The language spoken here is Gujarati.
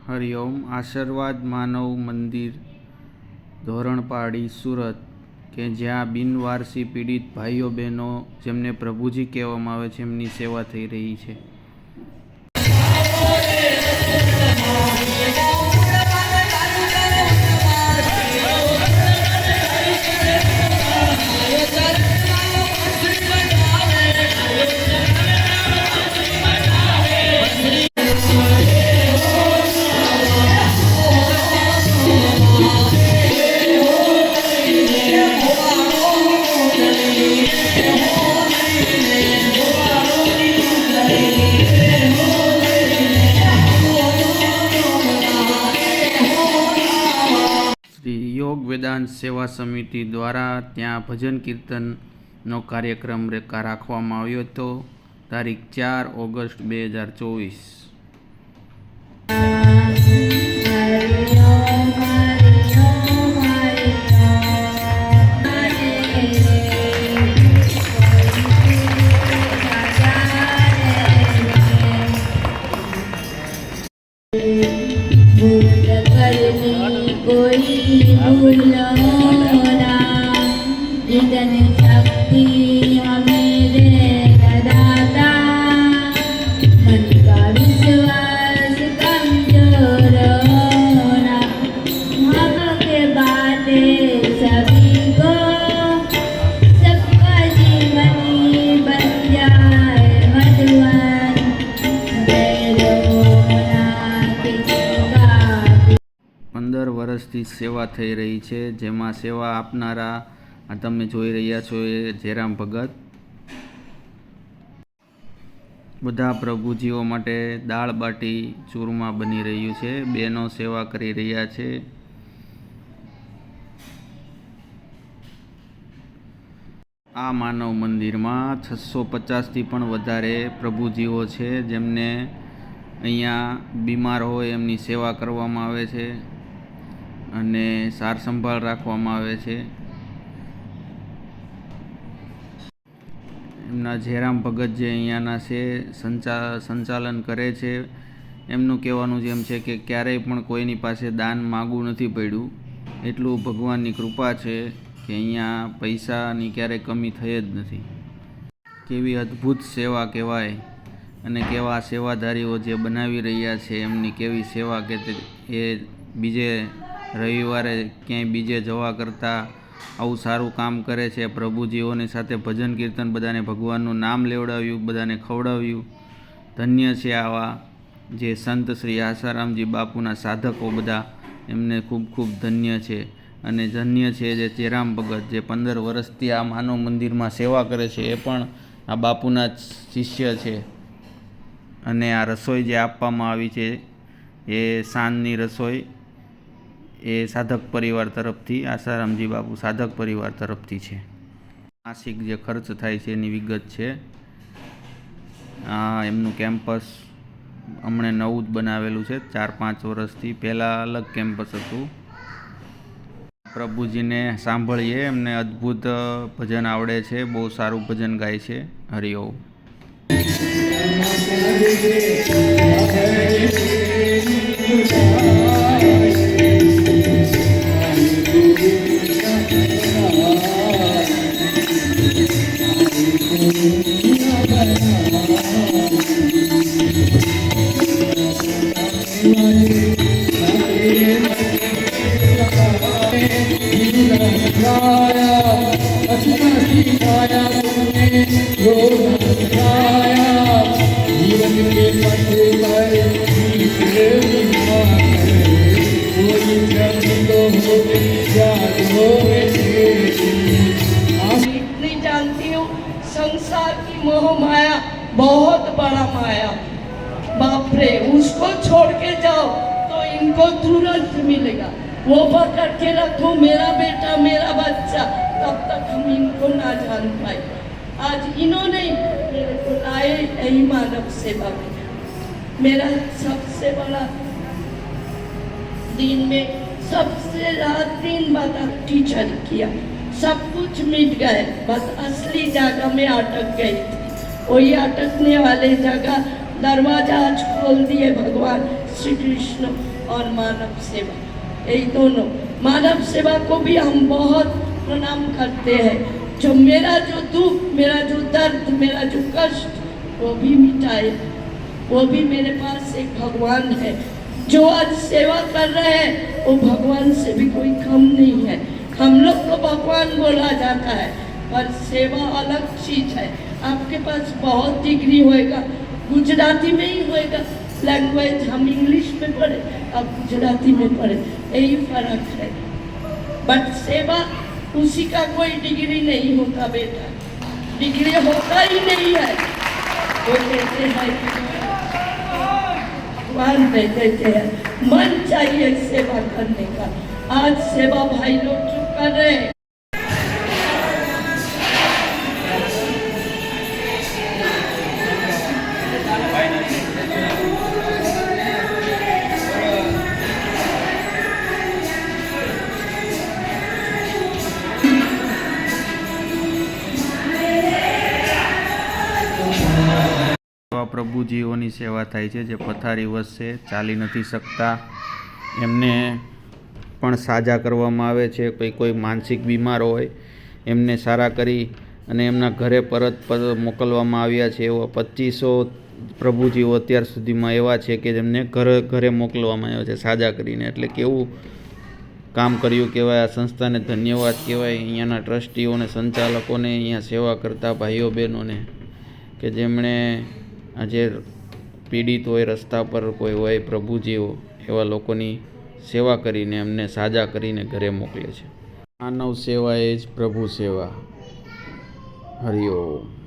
હરિઓમ. આશીર્વાદ માનવ મંદિર, ધોરણપાડી, સુરત, કે જ્યાં બિનવારસી પીડિત ભાઈઓ બહેનો જેમને પ્રભુજી કહેવામાં આવે છે એમની સેવા થઈ રહી છે. શ્રી યોગ વેદાંત સેવા સમિતિ દ્વારા ત્યાં ભજન કીર્તનનો કાર્યક્રમ રાખવામાં આવ્યો હતો તારીખ 4 ઓગસ્ટ 2024. कोई भूल ना इतनी शक्ति हमें दे दाता मन का विश्वास कमजोर होना हम के बातें सभी को सबका जीवनी बन जाए मधुवन बेरोना किसका 15 વર્ષથી સેવા થઈ રહી છે, જેમાં સેવા આપનારા આ તમે જોઈ રહ્યા છો એ જયરામ ભગત બધા પ્રભુજીઓ માટે દાળ બાટી ચૂરમા બની રહ્યું છે. બહેનો સેવા કરી રહ્યા છે. આ માનવ મંદિરમાં 650થી પણ વધારે પ્રભુજીઓ છે જેમને અહીંયા બીમાર હોય એમની સેવા કરવામાં આવે છે અને સાર સંભાળ રાખવામાં આવે છે. એમના જયરામ ભગત જે અહીંયાના છે સંચાલન કરે છે, એમનું કહેવાનું જેમ છે કે ક્યારેય પણ કોઈની પાસે દાન માગવું નથી પડ્યું. એટલું ભગવાનની કૃપા છે કે અહીંયા પૈસાની ક્યારેય કમી થઈ જ નથી. કેવી અદ્ભુત સેવા કહેવાય અને કેવા સેવાધારીઓ જે બનાવી રહ્યા છે એમની કેવી સેવા કે એ બીજે રવિવારે ક્યાંય બીજે જવા કરતાં આવું સારું કામ કરે છે. પ્રભુજીઓની સાથે ભજન કીર્તન બધાને ભગવાનનું નામ લેવડાવ્યું, બધાને ખવડાવ્યું. ધન્ય છે આવા જે સંત શ્રી આસારામજી બાપુના સાધકો બધા, એમને ખૂબ ખૂબ ધન્ય છે. અને ધન્ય છે જે જયરામ ભગત જે 15 વર્ષથી આ માનવ મંદિરમાં સેવા કરે છે, એ પણ આ બાપુના જ શિષ્ય છે. અને આ રસોઈ જે આપવામાં આવી છે એ સાંજની રસોઈ એ સાધક પરિવાર તરફથી, આસારામજી બાપુ સાધક પરિવાર તરફથી છે. માસિક જે ખર્ચ થાય છે એની વિગત છે. આ એમનું કેમ્પસ હમણાં નવું જ બનાવેલું છે, 4-5 વર્ષથી. પહેલાં અલગ કેમ્પસ હતું. પ્રભુજીને સાંભળીએ, એમને અદ્ભુત ભજન આવડે છે, બહુ સારું ભજન ગાય છે. હરિઓમ. इतनी जानती हूँ संसार की मोह माया बहुत बड़ा माया, बाप रे, उसको छोड़ के जाओ तो इनको तुरंत मिलेगा. वो पकड़ के रखो मेरा बेटा मेरा बच्चा, तब तक हम इनको ना जान पाए. आज इन्होंने मेरे को लाए यही मानव सेवा में. मेरा सबसे बड़ा दिन में सबसे रात दिन बात टीचर किया, सब कुछ मिट गए, बस असली जगह में अटक गई थी. वही अटकने वाले जगह दरवाजा आज खोल दिए भगवान. श्री कृष्ण और मानव सेवा, यही दोनों। मानव सेवा को भी हम बहुत प्रणाम करते हैं। जो मेरा जो दुख, मेरा जो दर्द, मेरा जो कष्ट, वो भी मिटाए। वो भी मेरे पास एक भगवान है। जो आज सेवा कर रहे हैं वो भगवान से भी कोई कम नहीं है। हम लोग को भगवान बोला जाता है, पर सेवा अलग चीज है। आपके पास बहुत डिग्री होएगा, गुजराती में ही होएगा लैंग्वेज, हम इंग्लिश में पढ़े, आप गुजराती में पढ़े, यही फर्क है। बट सेवा उसी का कोई डिग्री नहीं होता बेटा, डिग्री होता ही नहीं है। वो कहते हैं भगवान में देते हैं, मन चाहिए सेवा करने का। आज सेवा भाई लोग जो कर रहे हैं, એવા પ્રભુજીઓની સેવા થાય છે જે પથારીવશ છે, ચાલી નથી શકતા, એમને પણ સાજા કરવામાં આવે છે। કોઈ માનસિક બીમાર હોય એમને સારા કરી અને એમના ઘરે પરત મોકલવામાં આવ્યા છે। એવા 2500 પ્રભુજીઓ અત્યાર સુધીમાં એવા છે કે જેમને ઘરે મોકલવામાં આવ્યા છે સાજા કરીને। એટલે કેવું કામ કર્યું કહેવાય, આ સંસ્થાને ધન્યવાદ કહેવાય, અહીંયાના ટ્રસ્ટીઓને, સંચાલકોને, અહીંયા સેવા કરતા ભાઈઓ બહેનોને કે જેમણે આજે પીડિત હોય, રસ્તા પર કોઈ હોય પ્રભુજીઓ, એવા લોકોની સેવા કરીને એમને સાજા કરીને ઘરે મોકલે છે। માનવ સેવા એ જ પ્રભુ સેવા। હરિ ઓમ।